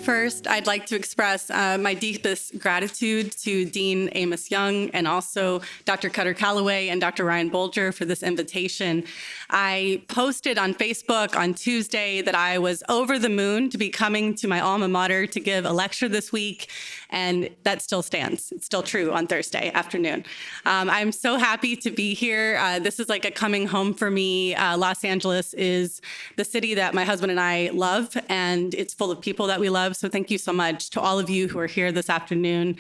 First, I'd like to express my deepest gratitude to Dean Amos Young and also Dr. Cutter Calloway and Dr. Ryan Bolger for this invitation. I posted on Facebook on Tuesday that I was over the moon to be coming to my alma mater to give a lecture this week, and that still stands. It's still true on Thursday afternoon. I'm so happy to be here. This is like a coming home for me. Los Angeles is the city that my husband and I love, and it's full of people that we love. So thank you so much to all of you who are here this afternoon.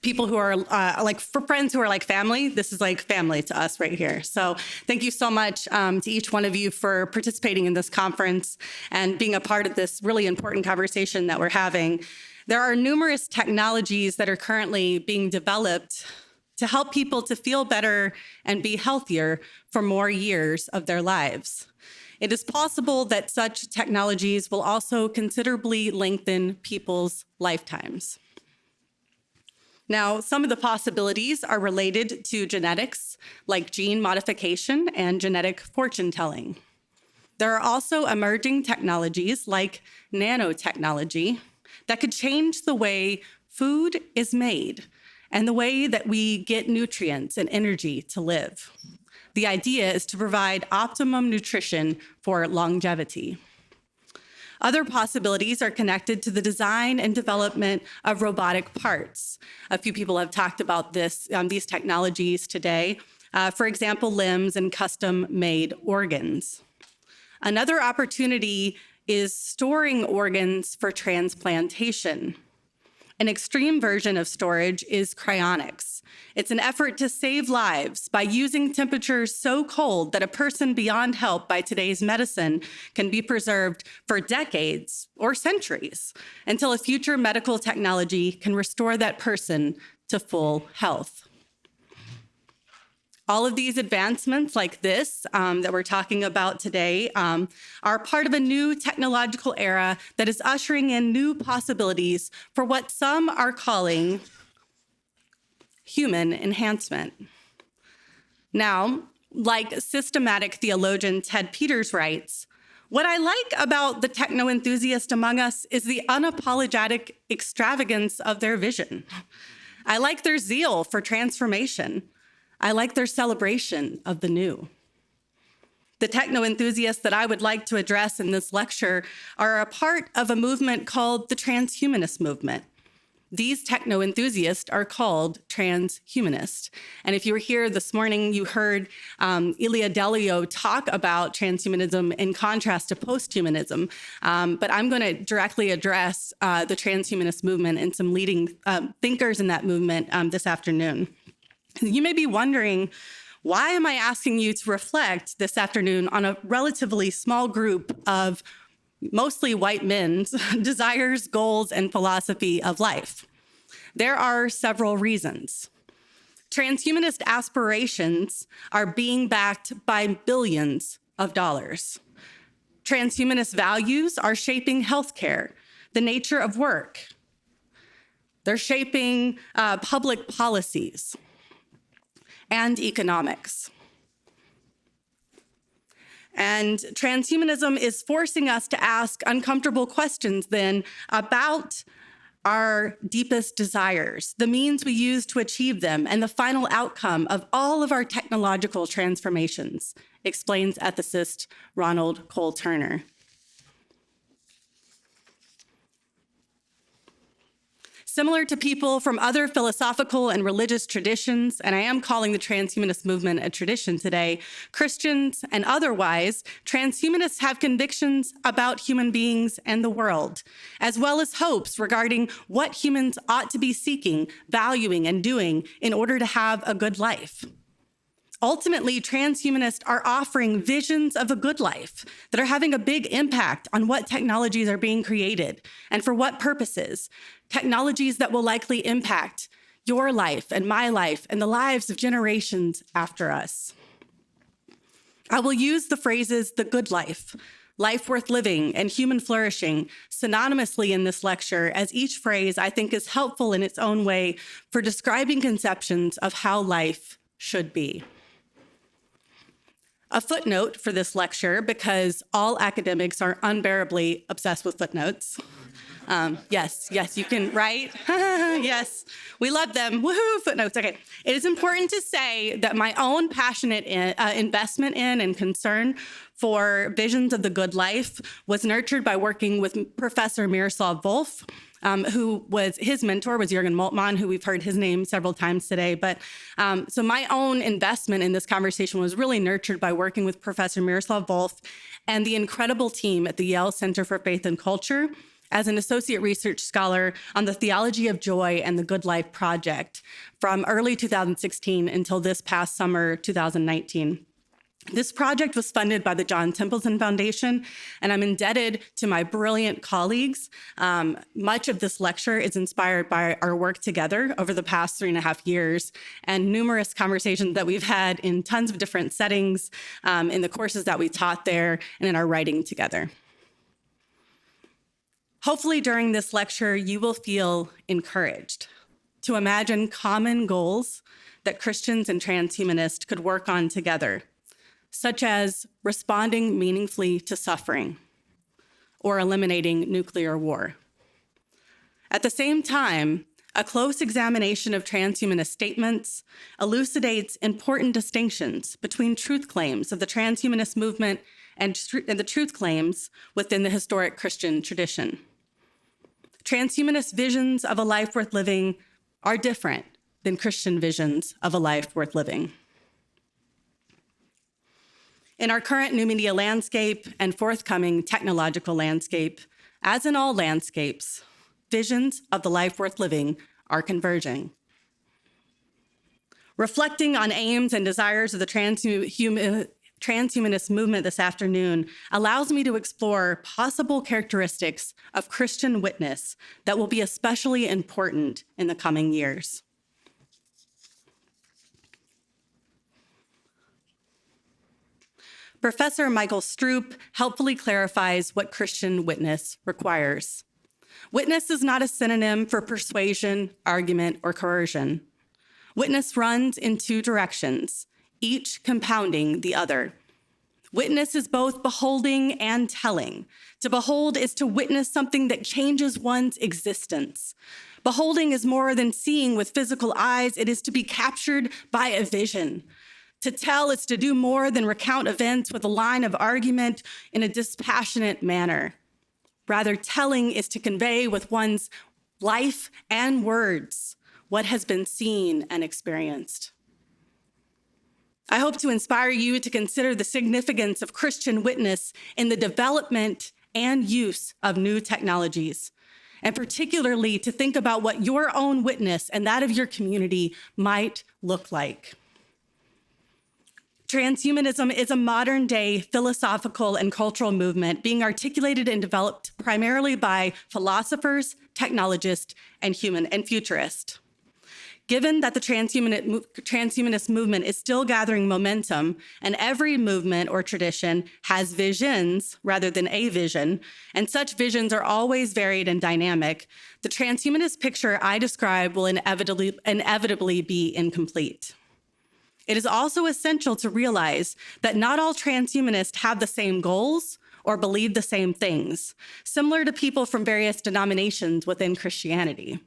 People who are for friends who are like family, this is like family to us right here. So thank you so much to each one of you for participating in this conference and being a part of this really important conversation that we're having. There are numerous technologies that are currently being developed to help people to feel better and be healthier for more years of their lives. It is possible that such technologies will also considerably lengthen people's lifetimes. Now, some of the possibilities are related to genetics, like gene modification and genetic fortune telling. There are also emerging technologies like nanotechnology that could change the way food is made and the way that we get nutrients and energy to live. The idea is to provide optimum nutrition for longevity. Other possibilities are connected to the design and development of robotic parts. A few people have talked about these technologies today. For example, limbs and custom-made organs. Another opportunity is storing organs for transplantation. An extreme version of storage is cryonics. It's an effort to save lives by using temperatures so cold that a person beyond help by today's medicine can be preserved for decades or centuries until a future medical technology can restore that person to full health. All of these advancements like this that we're talking about today are part of a new technological era that is ushering in new possibilities for what some are calling human enhancement. Now, like systematic theologian Ted Peters writes, what I like about the techno-enthusiast among us is the unapologetic extravagance of their vision. I like their zeal for transformation. I like their celebration of the new. The techno-enthusiasts that I would like to address in this lecture are a part of a movement called the transhumanist movement. These techno-enthusiasts are called transhumanists. And if you were here this morning, you heard Ilia Delio talk about transhumanism in contrast to posthumanism. But I'm going to directly address the transhumanist movement and some leading thinkers in that movement this afternoon. You may be wondering, why am I asking you to reflect this afternoon on a relatively small group of mostly white men's desires, goals, and philosophy of life? There are several reasons. Transhumanist aspirations are being backed by billions of dollars. Transhumanist values are shaping healthcare, the nature of work. They're shaping public policies and economics. And transhumanism is forcing us to ask uncomfortable questions then about our deepest desires, the means we use to achieve them, and the final outcome of all of our technological transformations, explains ethicist Ronald Cole Turner. Similar to people from other philosophical and religious traditions, and I am calling the transhumanist movement a tradition today, Christians and otherwise, transhumanists have convictions about human beings and the world, as well as hopes regarding what humans ought to be seeking, valuing, and doing in order to have a good life. Ultimately, transhumanists are offering visions of a good life that are having a big impact on what technologies are being created and for what purposes. Technologies that will likely impact your life and my life and the lives of generations after us. I will use the phrases the good life, life worth living, and human flourishing synonymously in this lecture, as each phrase I think is helpful in its own way for describing conceptions of how life should be. a footnote for this lecture because all academics are unbearably obsessed with footnotes. Yes, you can, right? Yes, we love them. Woohoo, footnotes. Okay. It is important to say that my own passionate investment in and concern for visions of the good life was nurtured by working with Professor Miroslav Volf, his mentor was Jürgen Moltmann, who we've heard his name several times today. But so my own investment in this conversation was really nurtured by working with Professor Miroslav Volf and the incredible team at the Yale Center for Faith and Culture as an associate research scholar on the Theology of Joy and the Good Life Project from early 2016 until this past summer, 2019. This project was funded by the John Templeton Foundation, and I'm indebted to my brilliant colleagues. Much of this lecture is inspired by our work together over the past 3.5 years and numerous conversations that we've had in tons of different settings, in the courses that we taught there, and in our writing together. Hopefully during this lecture, you will feel encouraged to imagine common goals that Christians and transhumanists could work on together, such as responding meaningfully to suffering or eliminating nuclear war. At the same time, a close examination of transhumanist statements elucidates important distinctions between truth claims of the transhumanist movement and the truth claims within the historic Christian tradition. Transhumanist visions of a life worth living are different than Christian visions of a life worth living. In our current new media landscape and forthcoming technological landscape, as in all landscapes, visions of the life worth living are converging. Reflecting on aims and desires of the transhumanist movement this afternoon allows me to explore possible characteristics of Christian witness that will be especially important in the coming years. Professor Michael Stroop helpfully clarifies what Christian witness requires. Witness is not a synonym for persuasion, argument, or coercion. Witness runs in two directions, each compounding the other. Witness is both beholding and telling. To behold is to witness something that changes one's existence. Beholding is more than seeing with physical eyes. It is to be captured by a vision. To tell is to do more than recount events with a line of argument in a dispassionate manner. Rather, telling is to convey with one's life and words what has been seen and experienced. I hope to inspire you to consider the significance of Christian witness in the development and use of new technologies, and particularly to think about what your own witness and that of your community might look like. Transhumanism is a modern-day philosophical and cultural movement being articulated and developed primarily by philosophers, technologists, and futurists. Given that the transhumanist movement is still gathering momentum, and every movement or tradition has visions rather than a vision, and such visions are always varied and dynamic, the transhumanist picture I describe will inevitably be incomplete. It is also essential to realize that not all transhumanists have the same goals or believe the same things, similar to people from various denominations within Christianity.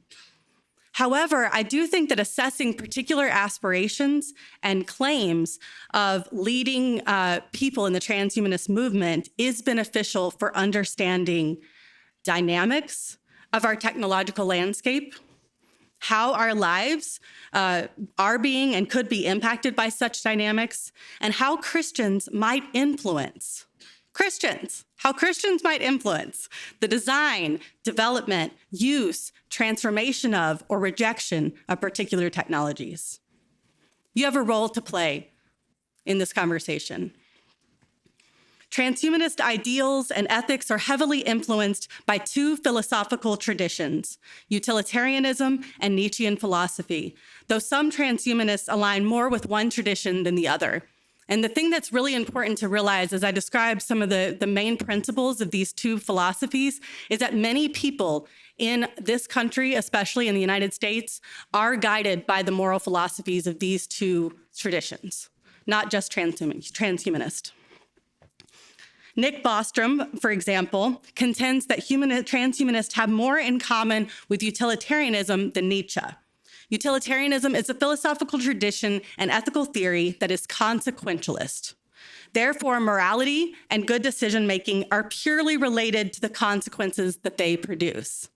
However, I do think that assessing particular aspirations and claims of leading people in the transhumanist movement is beneficial for understanding dynamics of our technological landscape, how our might be and could be impacted by such dynamics, and how Christians might influence the design, development, use, transformation of, or rejection of particular technologies. You have a role to play in this conversation. Transhumanist ideals and ethics are heavily influenced by two philosophical traditions, utilitarianism and Nietzschean philosophy, though some transhumanists align more with one tradition than the other. And the thing that's really important to realize as I describe some of the main principles of these two philosophies is that many people in this country, especially in the United States, are guided by the moral philosophies of these two traditions. not just transhumanist. Nick Bostrom, for example, contends that transhumanists have more in common with utilitarianism than Nietzsche. Utilitarianism is a philosophical tradition and ethical theory that is consequentialist. Therefore, morality and good decision-making are purely related to the consequences that they produce.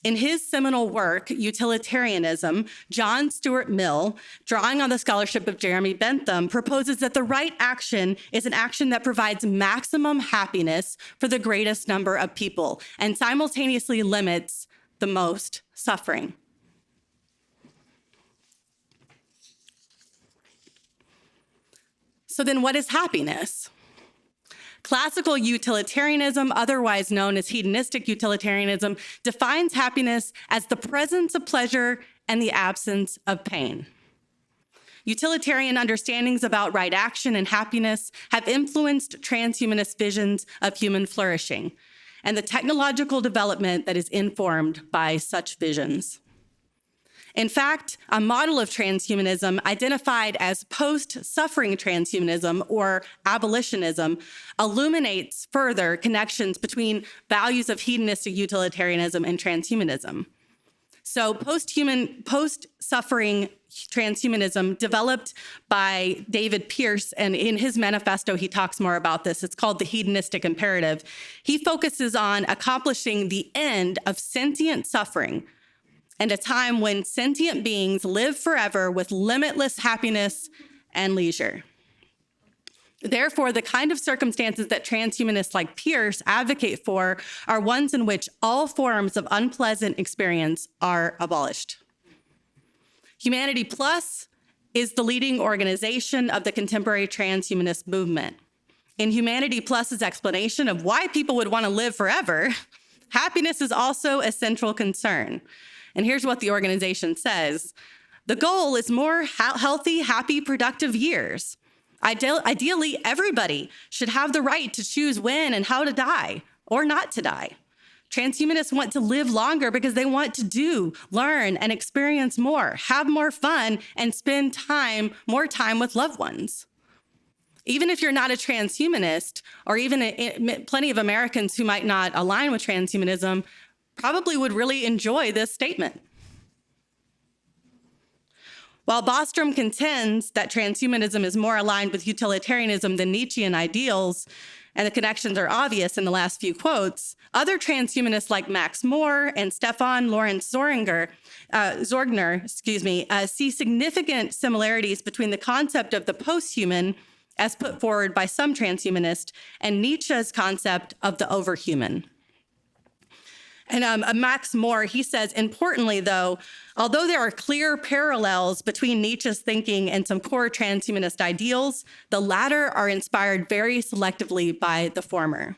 In his seminal work, Utilitarianism, John Stuart Mill, drawing on the scholarship of Jeremy Bentham, proposes that the right action is an action that provides maximum happiness for the greatest number of people and simultaneously limits the most suffering. So then what is happiness? Classical utilitarianism, otherwise known as hedonistic utilitarianism, defines happiness as the presence of pleasure and the absence of pain. Utilitarian understandings about right action and happiness have influenced transhumanist visions of human flourishing and the technological development that is informed by such visions. In fact, a model of transhumanism identified as post-suffering transhumanism or abolitionism illuminates further connections between values of hedonistic utilitarianism and transhumanism. So post-suffering transhumanism developed by David Pearce, and in his manifesto, he talks more about this. It's called the hedonistic imperative. He focuses on accomplishing the end of sentient suffering and a time when sentient beings live forever with limitless happiness and leisure. Therefore, the kind of circumstances that transhumanists like Pearce advocate for are ones in which all forms of unpleasant experience are abolished. Humanity Plus is the leading organization of the contemporary transhumanist movement. In Humanity Plus's explanation of why people would want to live forever, happiness is also a central concern. And here's what the organization says. The goal is more healthy, happy, productive years. Ideally, everybody should have the right to choose when and how to die or not to die. Transhumanists want to live longer because they want to do, learn, and experience more, have more fun, and spend more time with loved ones. Even if you're not a transhumanist, or even plenty of Americans who might not align with transhumanism, probably would really enjoy this statement. While Bostrom contends that transhumanism is more aligned with utilitarianism than Nietzschean ideals, and the connections are obvious in the last few quotes, other transhumanists like Max Moore and Stefan Lorenz Zorgner, see significant similarities between the concept of the post-human, as put forward by some transhumanists, and Nietzsche's concept of the overhuman. And Max Moore, he says, importantly, though, although there are clear parallels between Nietzsche's thinking and some core transhumanist ideals, the latter are inspired very selectively by the former.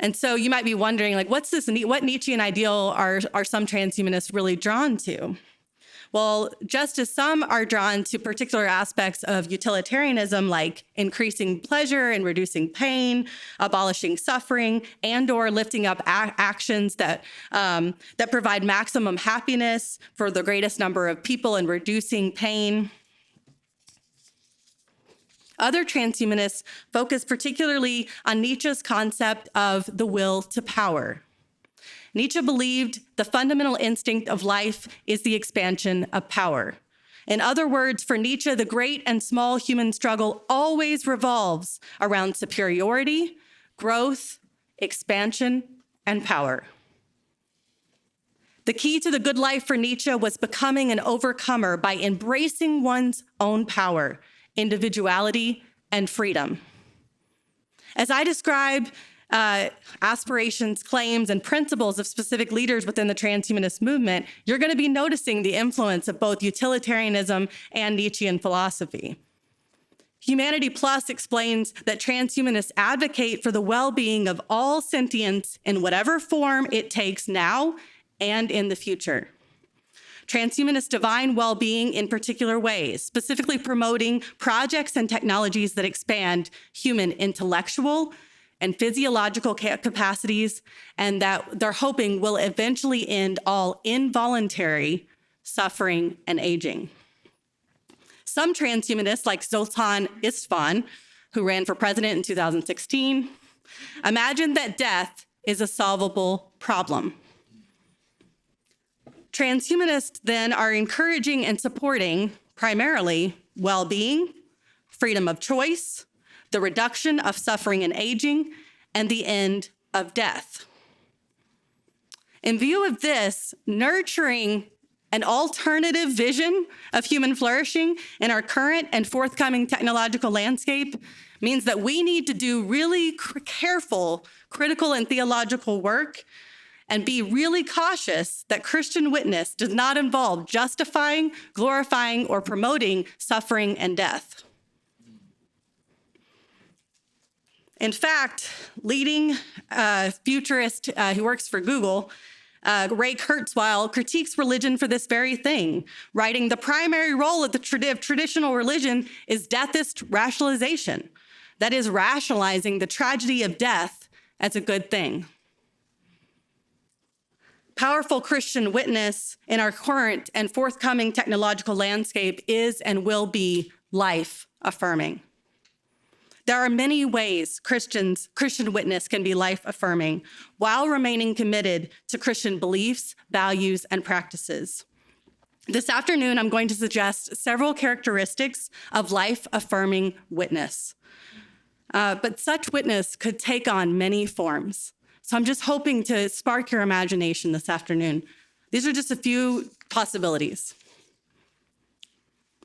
And so you might be wondering, like, what Nietzschean ideal are some transhumanists really drawn to? Well, just as some are drawn to particular aspects of utilitarianism, like increasing pleasure and reducing pain, abolishing suffering, and/or lifting up actions that provide maximum happiness for the greatest number of people and reducing pain, other transhumanists focus particularly on Nietzsche's concept of the will to power. Nietzsche believed the fundamental instinct of life is the expansion of power. In other words, for Nietzsche, the great and small human struggle always revolves around superiority, growth, expansion, and power. The key to the good life for Nietzsche was becoming an overcomer by embracing one's own power, individuality, and freedom. As I describe aspirations, claims, and principles of specific leaders within the transhumanist movement, you're going to be noticing the influence of both utilitarianism and Nietzschean philosophy. Humanity Plus explains that transhumanists advocate for the well-being of all sentience in whatever form it takes now and in the future. Transhumanists define well-being in particular ways, specifically promoting projects and technologies that expand human intellectual and physiological capacities, and that they're hoping will eventually end all involuntary suffering and aging. Some transhumanists, like Zoltan Istvan, who ran for president in 2016, imagine that death is a solvable problem. Transhumanists then are encouraging and supporting primarily well-being, freedom of choice, the reduction of suffering and aging, and the end of death. In view of this, nurturing an alternative vision of human flourishing in our current and forthcoming technological landscape means that we need to do really careful, critical, and theological work and be really cautious that Christian witness does not involve justifying, glorifying, or promoting suffering and death. In fact, leading futurist who works for Google, Ray Kurzweil, critiques religion for this very thing, writing, "The primary role of the traditional religion is deathist rationalization. That is, rationalizing the tragedy of death as a good thing." Powerful Christian witness in our current and forthcoming technological landscape is and will be life-affirming. There are many ways Christian witness can be life-affirming while remaining committed to Christian beliefs, values, and practices. This afternoon, I'm going to suggest several characteristics of life-affirming witness. But such witness could take on many forms. So I'm just hoping to spark your imagination this afternoon. These are just a few possibilities.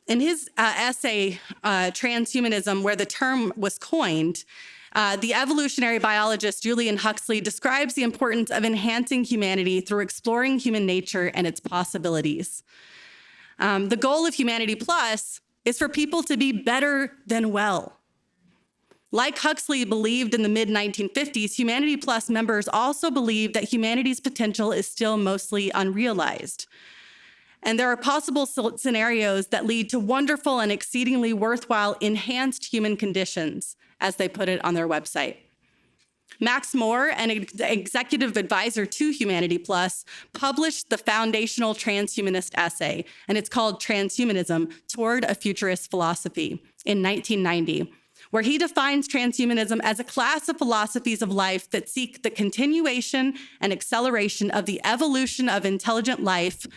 In his essay, Transhumanism, where the term was coined, the evolutionary biologist Julian Huxley describes the importance of enhancing humanity through exploring human nature and its possibilities. The goal of Humanity Plus is for people to be better than well. Like Huxley believed in the mid-1950s, Humanity Plus members also believe that humanity's potential is still mostly unrealized. And there are possible scenarios that lead to wonderful and exceedingly worthwhile enhanced human conditions, as they put it on their website. Max Moore, an executive advisor to Humanity Plus, published the foundational transhumanist essay, and it's called Transhumanism: Toward a Futurist Philosophy, in 1990, where he defines transhumanism as a class of philosophies of life that seek the continuation and acceleration of the evolution of intelligent life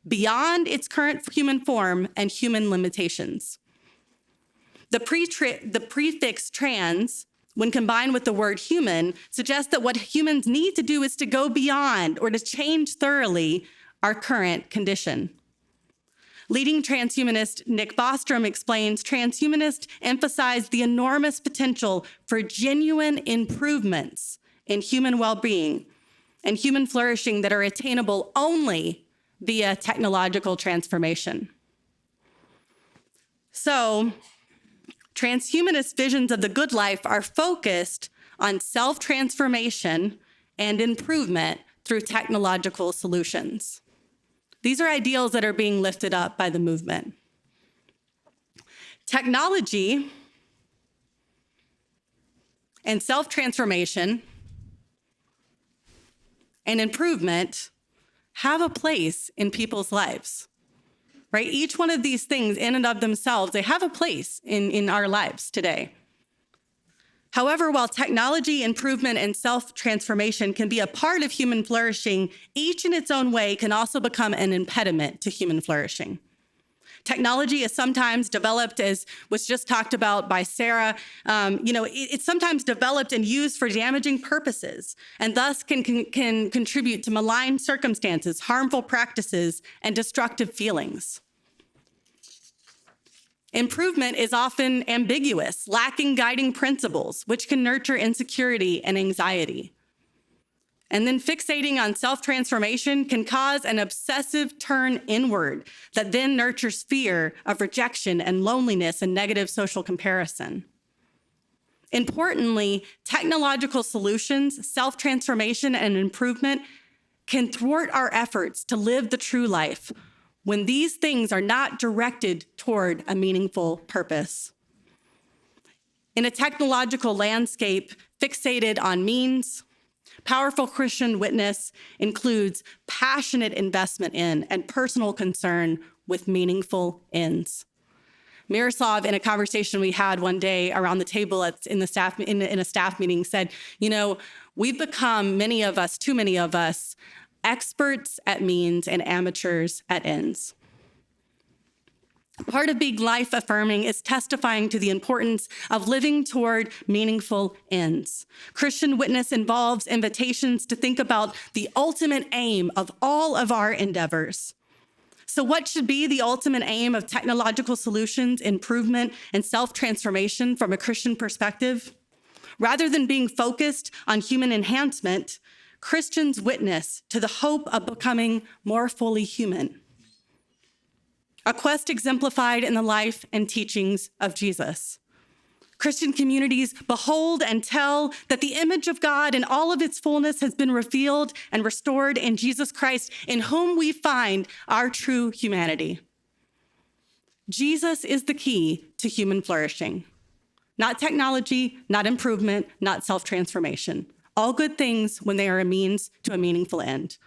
beyond its current human form and human limitations. The prefix trans, when combined with the word human, suggests that what humans need to do is to go beyond or to change thoroughly our current condition. Leading transhumanist Nick Bostrom explains, transhumanists emphasize the enormous potential for genuine improvements in human well-being and human flourishing that are attainable only via technological transformation. So, transhumanist visions of the good life are focused on self-transformation and improvement through technological solutions. These are ideals that are being lifted up by the movement. Technology and self-transformation and improvement have a place in people's lives, right? Each one of these things in and of themselves, they have a place in our lives today. However, while technology, improvement, and self-transformation can be a part of human flourishing, each in its own way can also become an impediment to human flourishing. Technology is sometimes developed, as was just talked about by Sarah, it's sometimes developed and used for damaging purposes, and thus can contribute to malign circumstances, harmful practices, and destructive feelings. Improvement is often ambiguous, lacking guiding principles, which can nurture insecurity and anxiety. And then fixating on self-transformation can cause an obsessive turn inward that then nurtures fear of rejection and loneliness and negative social comparison. Importantly, technological solutions, self-transformation, and improvement can thwart our efforts to live the true life when these things are not directed toward a meaningful purpose. In a technological landscape fixated on means, powerful Christian witness includes passionate investment in and personal concern with meaningful ends. Miroslav, in a conversation we had one day around the table in a staff meeting, said, we've become, many of us, too many of us, experts at means and amateurs at ends. Part of being life-affirming is testifying to the importance of living toward meaningful ends. Christian witness involves invitations to think about the ultimate aim of all of our endeavors. So what should be the ultimate aim of technological solutions, improvement, and self-transformation from a Christian perspective? Rather than being focused on human enhancement, Christians witness to the hope of becoming more fully human. A quest exemplified in the life and teachings of Jesus. Christian communities behold and tell that the image of God in all of its fullness has been revealed and restored in Jesus Christ, in whom we find our true humanity. Jesus is the key to human flourishing. Not technology, not improvement, not self-transformation. All good things when they are a means to a meaningful end.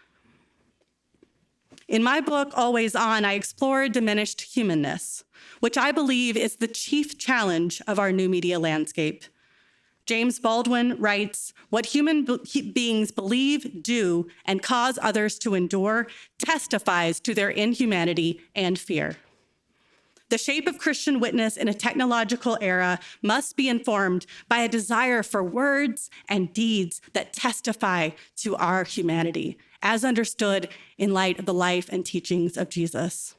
In my book, Always On, I explore diminished humanness, which I believe is the chief challenge of our new media landscape. James Baldwin writes, "What human beings believe, do, and cause others to endure testifies to their inhumanity and fear." The shape of Christian witness in a technological era must be informed by a desire for words and deeds that testify to our humanity, as understood in light of the life and teachings of Jesus.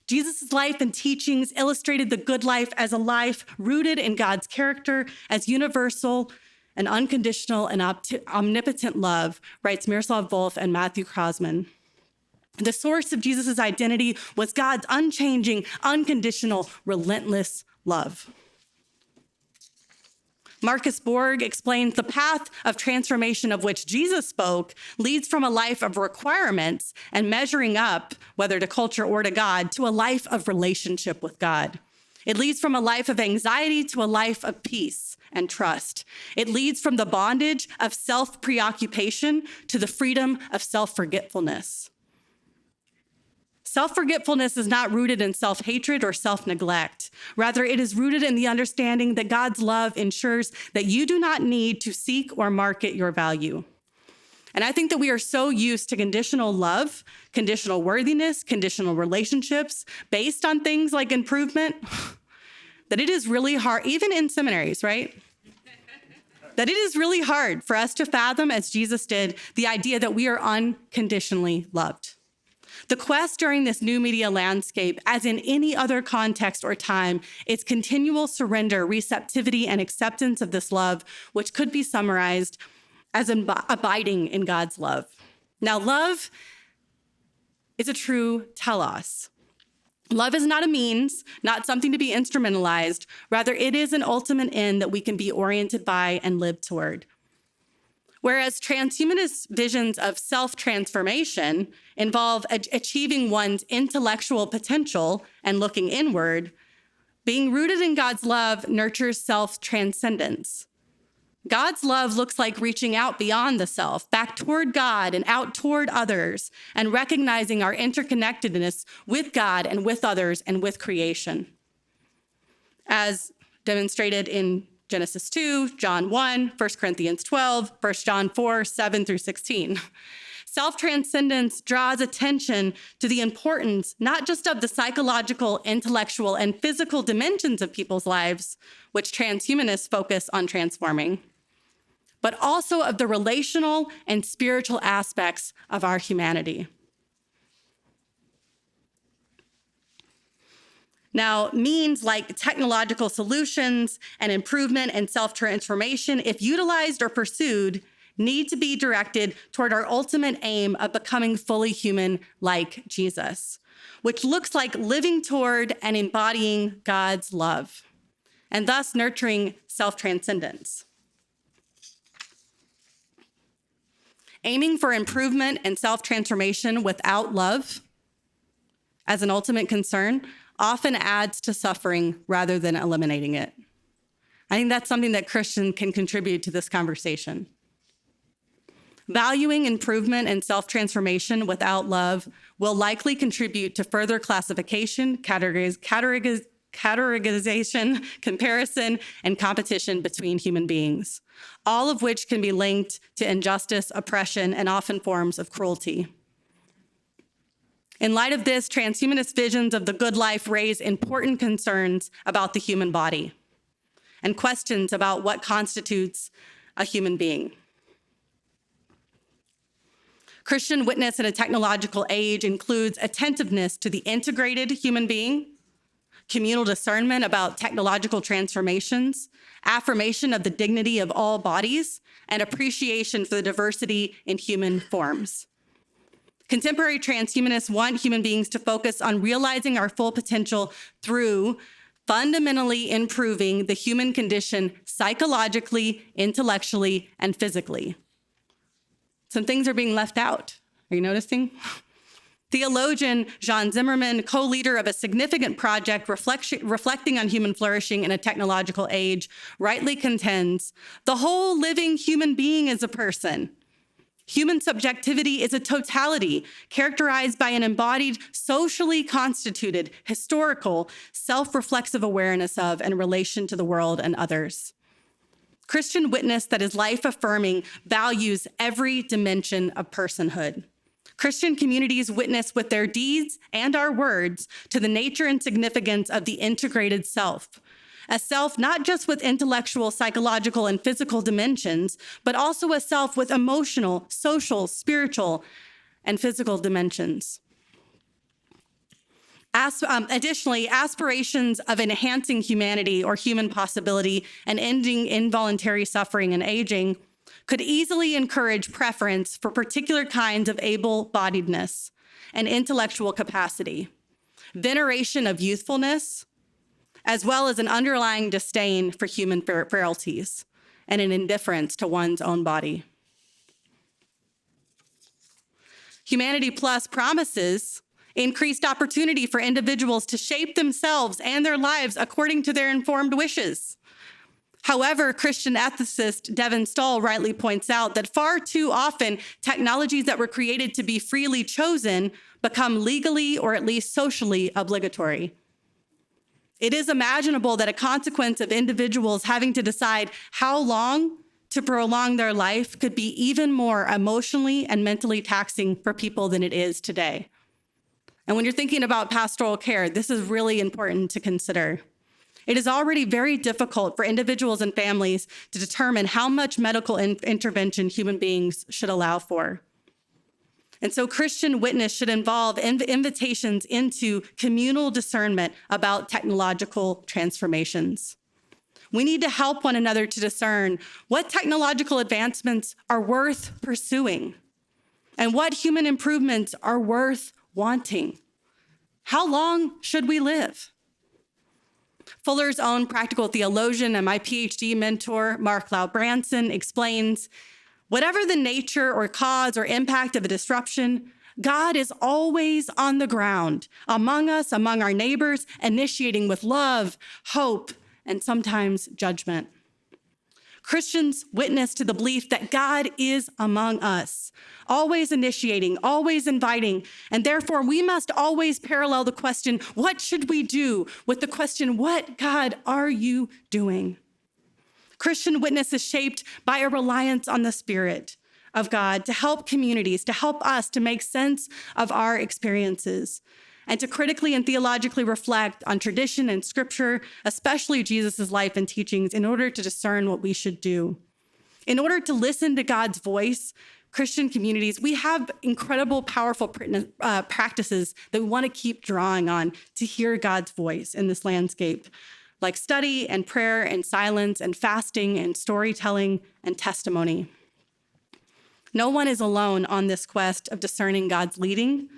Jesus' life and teachings illustrated the good life as a life rooted in God's character as universal and unconditional and omnipotent love, writes Miroslav Volf and Matthew Krosman. The source of Jesus' identity was God's unchanging, unconditional, relentless love. Marcus Borg explains the path of transformation of which Jesus spoke leads from a life of requirements and measuring up, whether to culture or to God, to a life of relationship with God. It leads from a life of anxiety to a life of peace and trust. It leads from the bondage of self-preoccupation to the freedom of self-forgetfulness. Self-forgetfulness is not rooted in self-hatred or self-neglect. Rather, it is rooted in the understanding that God's love ensures that you do not need to seek or market your value. And I think that we are so used to conditional love, conditional worthiness, conditional relationships based on things like improvement, that it is really hard, even in seminaries, right? That it is really hard for us to fathom, as Jesus did, the idea that we are unconditionally loved. The quest during this new media landscape, as in any other context or time, is continual surrender, receptivity, and acceptance of this love, which could be summarized as abiding in God's love. Now, love is a true telos. Love is not a means, not something to be instrumentalized. Rather, it is an ultimate end that we can be oriented by and live toward. Whereas transhumanist visions of self-transformation involve achieving one's intellectual potential and looking inward, being rooted in God's love nurtures self-transcendence. God's love looks like reaching out beyond the self, back toward God and out toward others, and recognizing our interconnectedness with God and with others and with creation. As demonstrated in Genesis 2, John 1, 1 Corinthians 12, 1 John 4, 7 through 16. Self-transcendence draws attention to the importance not just of the psychological, intellectual, and physical dimensions of people's lives, which transhumanists focus on transforming, but also of the relational and spiritual aspects of our humanity. Now, means like technological solutions and improvement and self-transformation, if utilized or pursued, need to be directed toward our ultimate aim of becoming fully human like Jesus, which looks like living toward and embodying God's love, and thus nurturing self-transcendence. Aiming for improvement and self-transformation without love as an ultimate concern often adds to suffering rather than eliminating it. I think that's something that Christians can contribute to this conversation. Valuing improvement and self-transformation without love will likely contribute to further classification, categorization, comparison, and competition between human beings, all of which can be linked to injustice, oppression, and often forms of cruelty. In light of this, transhumanist visions of the good life raise important concerns about the human body and questions about what constitutes a human being. Christian witness in a technological age includes attentiveness to the integrated human being, communal discernment about technological transformations, affirmation of the dignity of all bodies, and appreciation for the diversity in human forms. Contemporary transhumanists want human beings to focus on realizing our full potential through fundamentally improving the human condition psychologically, intellectually, and physically. Some things are being left out. Are you noticing? Theologian John Zimmerman, co-leader of a significant project reflecting on human flourishing in a technological age, rightly contends, the whole living human being is a person. Human subjectivity is a totality characterized by an embodied, socially constituted, historical, self-reflexive awareness of and relation to the world and others. Christian witness that is life-affirming values every dimension of personhood. Christian communities witness with their deeds and our words to the nature and significance of the integrated self, a self not just with intellectual, psychological, and physical dimensions, but also a self with emotional, social, spiritual, and physical dimensions. Additionally, aspirations of enhancing humanity or human possibility and ending involuntary suffering and aging could easily encourage preference for particular kinds of able-bodiedness and intellectual capacity, veneration of youthfulness, as well as an underlying disdain for human frailties and an indifference to one's own body. Humanity Plus promises increased opportunity for individuals to shape themselves and their lives according to their informed wishes. However, Christian ethicist Devin Stahl rightly points out that far too often, technologies that were created to be freely chosen become legally or at least socially obligatory. It is imaginable that a consequence of individuals having to decide how long to prolong their life could be even more emotionally and mentally taxing for people than it is today. And when you're thinking about pastoral care, this is really important to consider. It is already very difficult for individuals and families to determine how much medical intervention human beings should allow for. And so Christian witness should involve invitations into communal discernment about technological transformations. We need to help one another to discern what technological advancements are worth pursuing and what human improvements are worth wanting. How long should we live? Fuller's own practical theologian and my PhD mentor, Mark Lau Branson, explains, whatever the nature or cause or impact of a disruption, God is always on the ground, among us, among our neighbors, initiating with love, hope, and sometimes judgment. Christians witness to the belief that God is among us, always initiating, always inviting, and therefore we must always parallel the question, what should we do, with the question, what, God, are you doing? Christian witness is shaped by a reliance on the Spirit of God to help communities, to help us to make sense of our experiences, and to critically and theologically reflect on tradition and scripture, especially Jesus' life and teachings, in order to discern what we should do. In order to listen to God's voice, Christian communities, we have incredible, powerful practices that we want to keep drawing on to hear God's voice in this landscape, like study and prayer and silence and fasting and storytelling and testimony. No one is alone on this quest of discerning God's leading,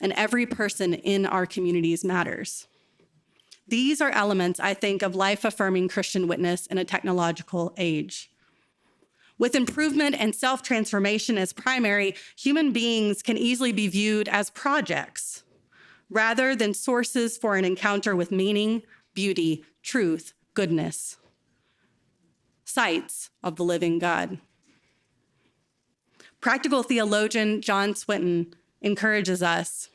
and every person in our communities matters. These are elements, I think, of life-affirming Christian witness in a technological age. With improvement and self-transformation as primary, human beings can easily be viewed as projects rather than sources for an encounter with meaning, beauty, truth, goodness, sites of the living God. Practical theologian John Swinton encourages us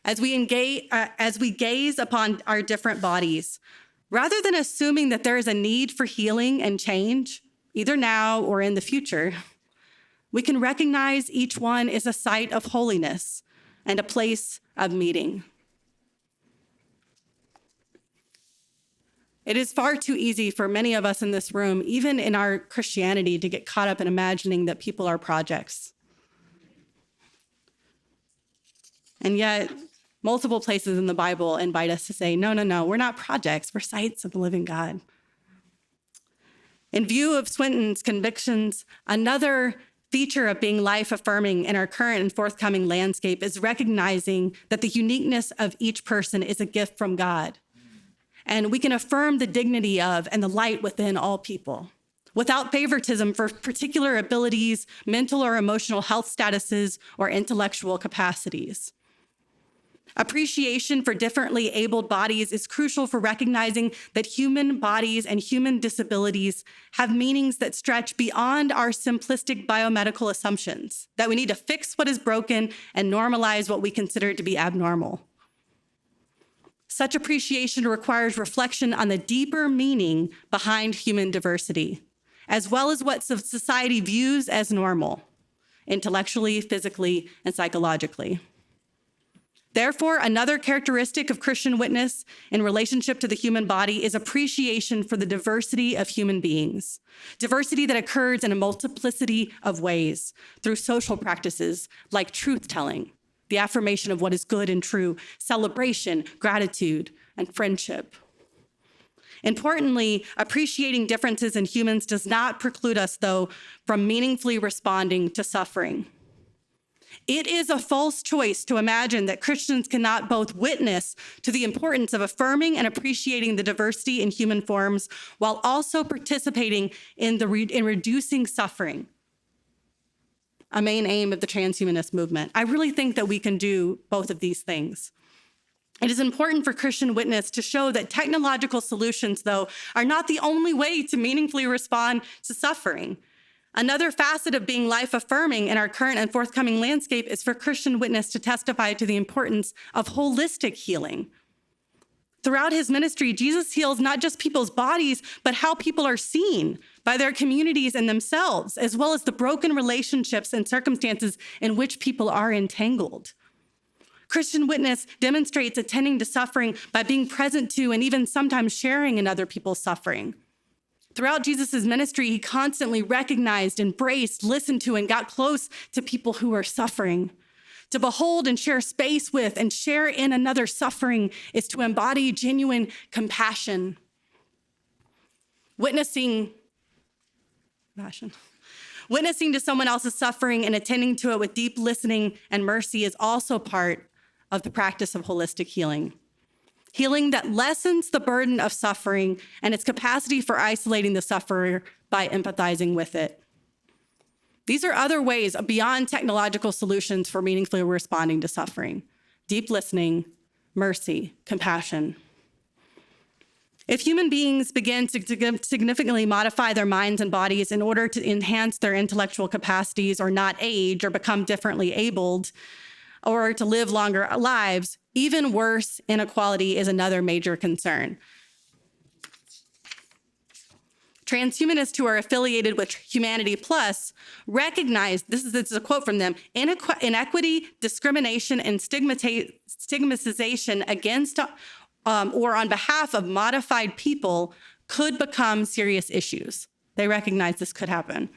as we gaze upon our different bodies, rather than assuming that there is a need for healing and change, either now or in the future, we can recognize each one is a site of holiness and a place of meeting. It is far too easy for many of us in this room, even in our Christianity, to get caught up in imagining that people are projects. And yet, multiple places in the Bible invite us to say, no, we're not projects, we're sites of the living God. In view of Swinton's convictions, another feature of being life-affirming in our current and forthcoming landscape is recognizing that the uniqueness of each person is a gift from God. And we can affirm the dignity of and the light within all people, without favoritism for particular abilities, mental or emotional health statuses, or intellectual capacities. Appreciation for differently abled bodies is crucial for recognizing that human bodies and human disabilities have meanings that stretch beyond our simplistic biomedical assumptions, that we need to fix what is broken and normalize what we consider to be abnormal. Such appreciation requires reflection on the deeper meaning behind human diversity, as well as what society views as normal, intellectually, physically, and psychologically. Therefore, another characteristic of Christian witness in relationship to the human body is appreciation for the diversity of human beings, diversity that occurs in a multiplicity of ways through social practices like truth-telling, the affirmation of what is good and true, celebration, gratitude, and friendship. Importantly, appreciating differences in humans does not preclude us, though, from meaningfully responding to suffering. It is a false choice to imagine that Christians cannot both witness to the importance of affirming and appreciating the diversity in human forms while also participating in reducing suffering, a main aim of the transhumanist movement. I really think that we can do both of these things. It is important for Christian witness to show that technological solutions, though, are not the only way to meaningfully respond to suffering. Another facet of being life-affirming in our current and forthcoming landscape is for Christian witness to testify to the importance of holistic healing. Throughout his ministry, Jesus heals not just people's bodies, but how people are seen by their communities and themselves, as well as the broken relationships and circumstances in which people are entangled. Christian witness demonstrates attending to suffering by being present to and even sometimes sharing in other people's suffering. Throughout Jesus' ministry, he constantly recognized, embraced, listened to, and got close to people who are suffering. To behold and share space with and share in another's suffering is to embody genuine compassion. Witnessing to someone else's suffering and attending to it with deep listening and mercy is also part of the practice of holistic healing. Healing that lessens the burden of suffering and its capacity for isolating the sufferer by empathizing with it. These are other ways beyond technological solutions for meaningfully responding to suffering: deep listening, mercy, compassion. If human beings begin to significantly modify their minds and bodies in order to enhance their intellectual capacities or not age or become differently abled or to live longer lives, even worse, inequality is another major concern. Transhumanists who are affiliated with Humanity Plus recognize, this is a quote from them, inequity, discrimination, and stigmatization against or on behalf of modified people could become serious issues. They recognize this could happen.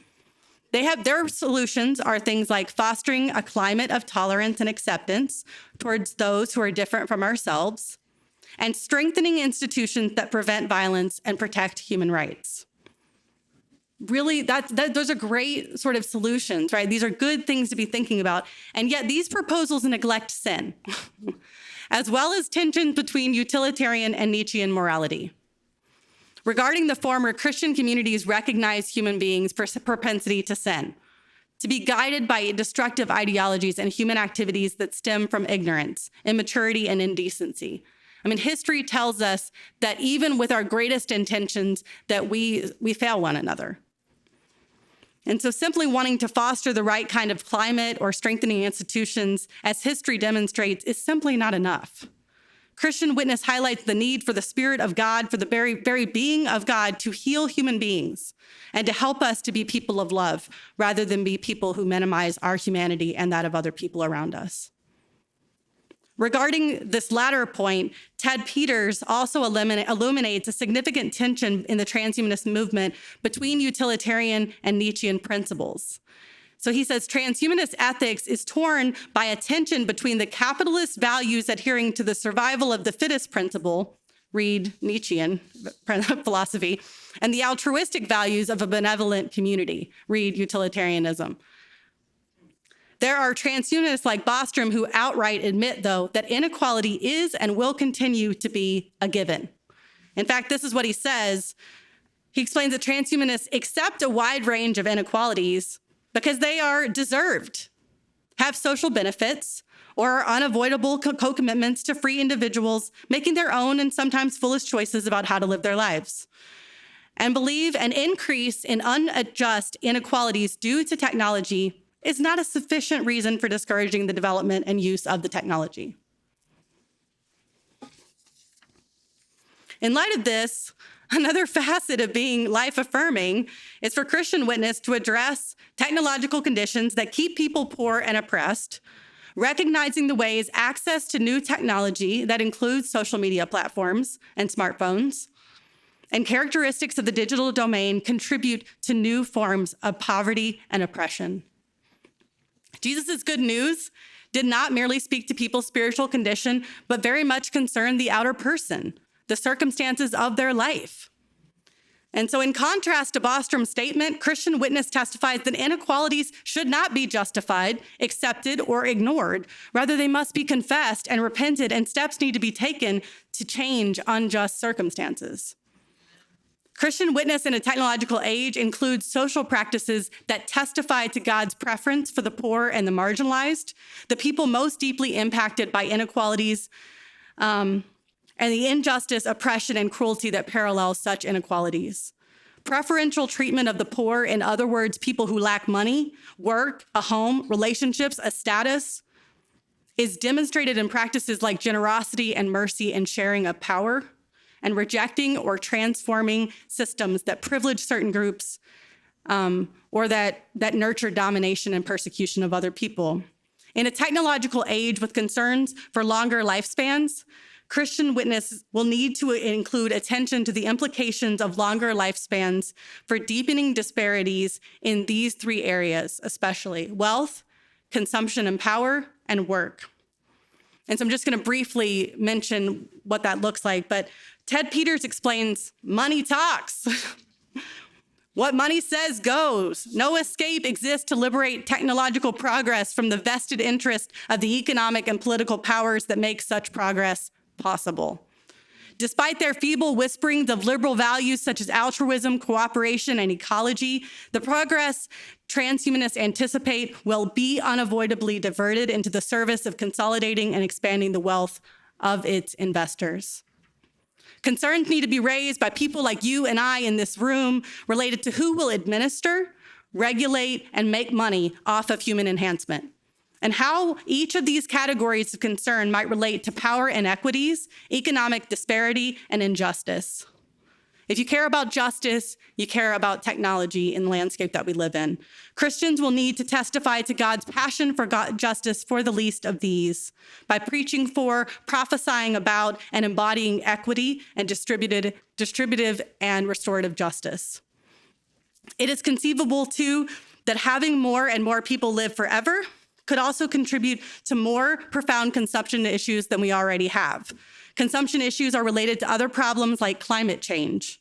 Their solutions are things like fostering a climate of tolerance and acceptance towards those who are different from ourselves, and strengthening institutions that prevent violence and protect human rights. Really, those are great sort of solutions, right? These are good things to be thinking about. And yet these proposals neglect sin, as well as tensions between utilitarian and Nietzschean morality. Regarding the former, Christian communities recognize human beings' propensity to sin, to be guided by destructive ideologies and human activities that stem from ignorance, immaturity, and indecency. I mean, history tells us that even with our greatest intentions, that we fail one another. And so simply wanting to foster the right kind of climate or strengthening institutions, as history demonstrates, is simply not enough. Christian witness highlights the need for the Spirit of God, for the very being of God, to heal human beings and to help us to be people of love rather than be people who minimize our humanity and that of other people around us. Regarding this latter point, Ted Peters also illuminates a significant tension in the transhumanist movement between utilitarian and Nietzschean principles. So he says transhumanist ethics is torn by a tension between the capitalist values adhering to the survival of the fittest principle, read Nietzschean philosophy, and the altruistic values of a benevolent community, read utilitarianism. There are transhumanists like Bostrom who outright admit, though, that inequality is and will continue to be a given. In fact, this is what he says. He explains that transhumanists accept a wide range of inequalities because they are deserved, have social benefits, or are unavoidable co-commitments to free individuals making their own and sometimes foolish choices about how to live their lives, and believe an increase in unjust inequalities due to technology is not a sufficient reason for discouraging the development and use of the technology. In light of this, another facet of being life-affirming is for Christian witness to address technological conditions that keep people poor and oppressed, recognizing the ways access to new technology that includes social media platforms and smartphones and characteristics of the digital domain contribute to new forms of poverty and oppression. Jesus' good news did not merely speak to people's spiritual condition, but very much concerned the outer person, the circumstances of their life. And so in contrast to Bostrom's statement, Christian witness testifies that inequalities should not be justified, accepted, or ignored. Rather, they must be confessed and repented, and steps need to be taken to change unjust circumstances. Christian witness in a technological age includes social practices that testify to God's preference for the poor and the marginalized, the people most deeply impacted by inequalities, and the injustice, oppression, and cruelty that parallels such inequalities. Preferential treatment of the poor, in other words, people who lack money, work, a home, relationships, a status, is demonstrated in practices like generosity and mercy and sharing of power, and rejecting or transforming systems that privilege certain groups or that nurture domination and persecution of other people. In a technological age with concerns for longer lifespans, Christian witness will need to include attention to the implications of longer lifespans for deepening disparities in these three areas, especially wealth, consumption and power, and work. And so I'm just going to briefly mention what that looks like, but Ted Peters explains money talks. What money says goes. No escape exists to liberate technological progress from the vested interest of the economic and political powers that make such progress possible. Despite their feeble whisperings of liberal values such as altruism, cooperation, and ecology, the progress transhumanists anticipate will be unavoidably diverted into the service of consolidating and expanding the wealth of its investors. Concerns need to be raised by people like you and I in this room related to who will administer, regulate, and make money off of human enhancement, and how each of these categories of concern might relate to power inequities, economic disparity, and injustice. If you care about justice, you care about technology in the landscape that we live in. Christians will need to testify to God's passion for justice for the least of these by preaching for, prophesying about, and embodying equity and distributive and restorative justice. It is conceivable, too, that having more and more people live forever could also contribute to more profound consumption issues than we already have. Consumption issues are related to other problems like climate change.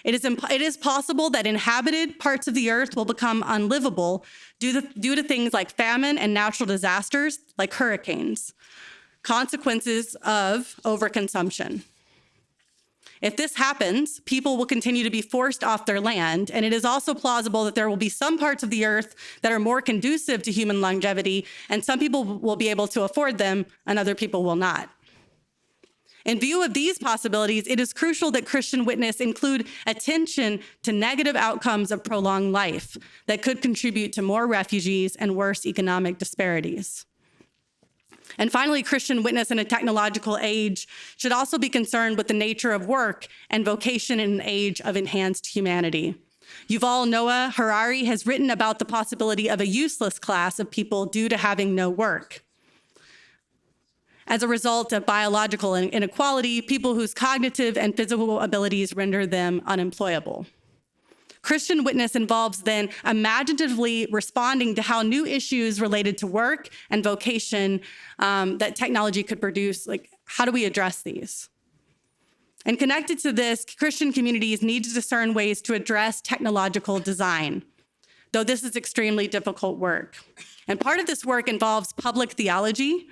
It is possible that inhabited parts of the earth will become unlivable due to things like famine and natural disasters like hurricanes, consequences of overconsumption. If this happens, people will continue to be forced off their land, and it is also plausible that there will be some parts of the earth that are more conducive to human longevity, and some people will be able to afford them, and other people will not. In view of these possibilities, it is crucial that Christian witness include attention to negative outcomes of prolonged life that could contribute to more refugees and worse economic disparities. And finally, Christian witness in a technological age should also be concerned with the nature of work and vocation in an age of enhanced humanity. Yuval Noah Harari has written about the possibility of a useless class of people due to having no work. As a result of biological inequality, people whose cognitive and physical abilities render them unemployable. Christian witness involves then imaginatively responding to how new issues related to work and vocation that technology could produce, like how do we address these? And connected to this, Christian communities need to discern ways to address technological design, though this is extremely difficult work. And part of this work involves public theology,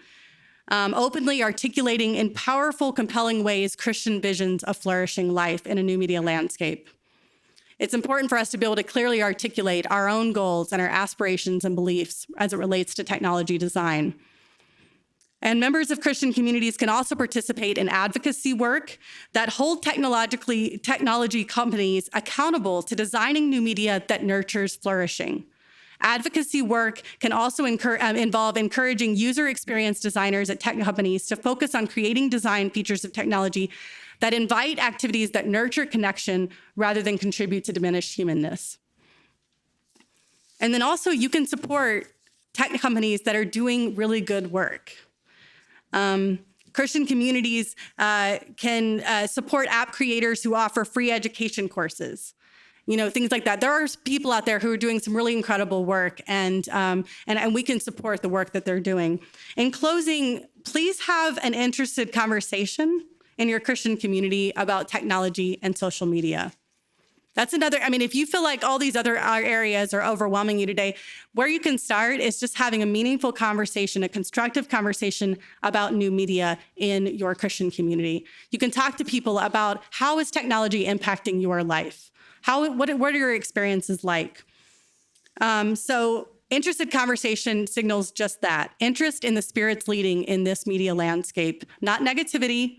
openly articulating in powerful, compelling ways Christian visions of flourishing life in a new media landscape. It's important for us to be able to clearly articulate our own goals and our aspirations and beliefs as it relates to technology design. And members of Christian communities can also participate in advocacy work that hold technology companies accountable to designing new media that nurtures flourishing. Advocacy work can also involve encouraging user experience designers at tech companies to focus on creating design features of technology that invite activities that nurture connection rather than contribute to diminished humanness. And then also you can support tech companies that are doing really good work. Christian communities can support app creators who offer free education courses, things like that. There are people out there who are doing some really incredible work, and we can support the work that they're doing. In closing, please have an interested conversation in your Christian community about technology and social media. That's another, if you feel like all these other areas are overwhelming you today, where you can start is just having a meaningful conversation, a constructive conversation about new media in your Christian community. You can talk to people about how is technology impacting your life? What are your experiences like? So interested conversation signals just that, interest in the Spirit's leading in this media landscape, not negativity,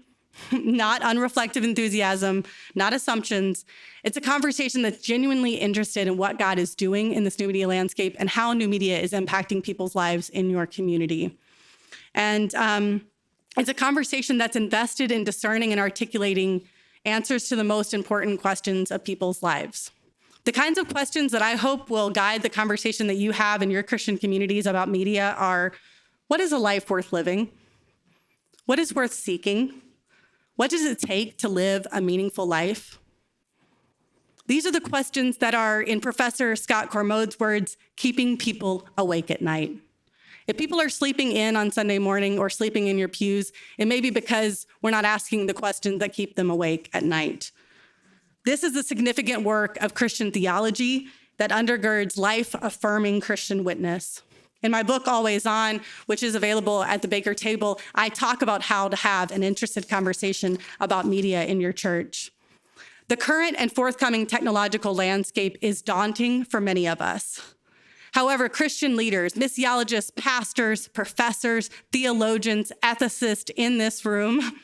not unreflective enthusiasm, not assumptions. It's a conversation that's genuinely interested in what God is doing in this new media landscape and how new media is impacting people's lives in your community. And it's a conversation that's invested in discerning and articulating answers to the most important questions of people's lives. The kinds of questions that I hope will guide the conversation that you have in your Christian communities about media are, what is a life worth living? What is worth seeking? What does it take to live a meaningful life? These are the questions that are, in Professor Scott Cormode's words, keeping people awake at night. If people are sleeping in on Sunday morning or sleeping in your pews, it may be because we're not asking the questions that keep them awake at night. This is the significant work of Christian theology that undergirds life-affirming Christian witness. In my book, Always On, which is available at the Baker table, I talk about how to have an interested conversation about media in your church. The current and forthcoming technological landscape is daunting for many of us. However, Christian leaders, missiologists, pastors, professors, theologians, ethicists in this room,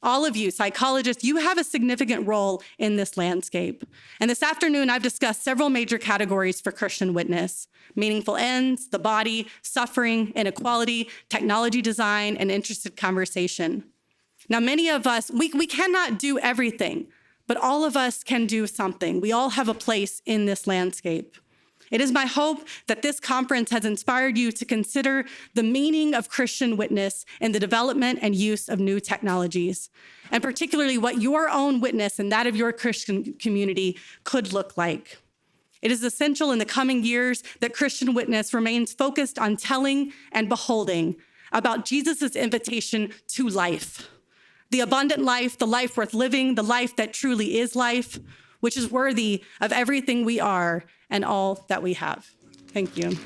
all of you, psychologists, you have a significant role in this landscape. And this afternoon, I've discussed several major categories for Christian witness: meaningful ends, the body, suffering, inequality, technology design, and interested conversation. Now, many of us, we cannot do everything, but all of us can do something. We all have a place in this landscape. It is my hope that this conference has inspired you to consider the meaning of Christian witness in the development and use of new technologies, and particularly what your own witness and that of your Christian community could look like. It is essential in the coming years that Christian witness remains focused on telling and beholding about Jesus' invitation to life, the abundant life, the life worth living, the life that truly is life, which is worthy of everything we are and all that we have. Thank you.